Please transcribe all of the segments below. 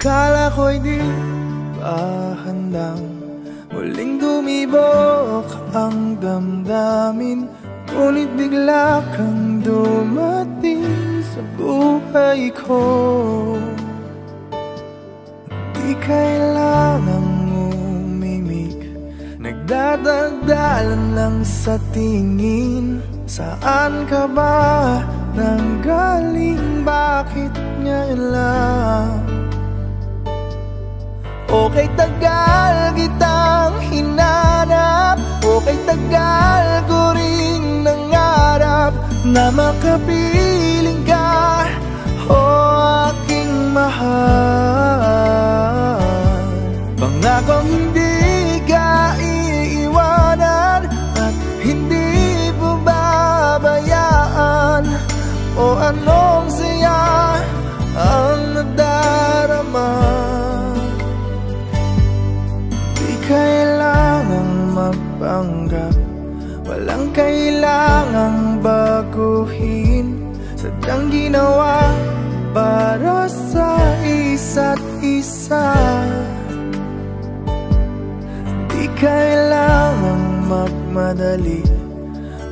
Akala ko'y di pa handang muling dumibok ang damdamin, ngunit bigla kang dumating sa buhay ko. Di kailangang umimik, nagdadagdalan lang sa tingin. Saan ka ba nanggaling? Bakit ngayon lang? Okay, tagal kitang hinanap, okay, tagal ko rin nangarap na makapiling ka, o aking mahal. Pangakong hindi ka iiwanan at hindi babayaan, o anong saya ang nadarama. Kailangang magpanggap, walang kailangang baguhin, sadyang ginawa para sa isa't isa. Di kailangang magmadali,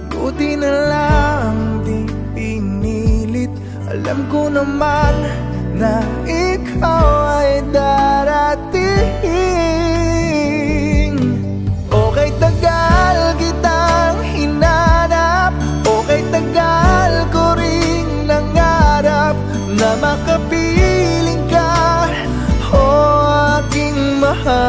buti na lang di pinilit. Alam ko naman na ikaw ay darating. Okay, tagal kitang hinanap, okay, tagal ko ring nangarap na makapiling ka, o aking mahal.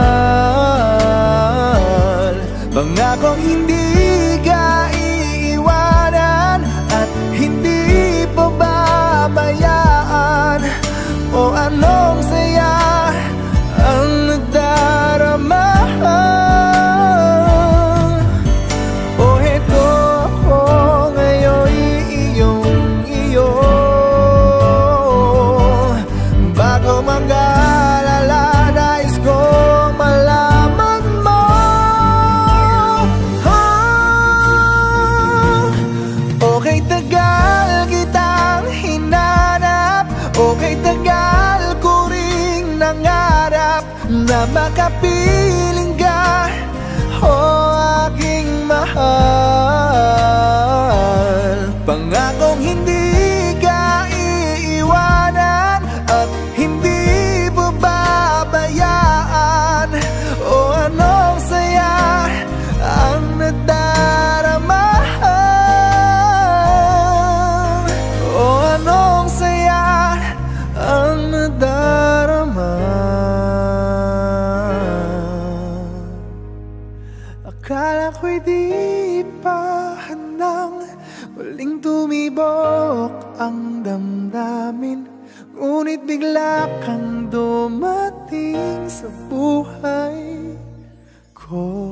Pangakong hindi ka iiwanan at hindi pababayaan, o anong saya ang nadarama. Na makapiling ka, o aking mahal. Pangakong hindi ka iiwanan at hindi babayaan, o anong saya ang nadarama, o anong saya ang nadarama. Akala ko'y di pa handang muling tumibok ang damdamin, ngunit bigla kang dumating sa buhay ko.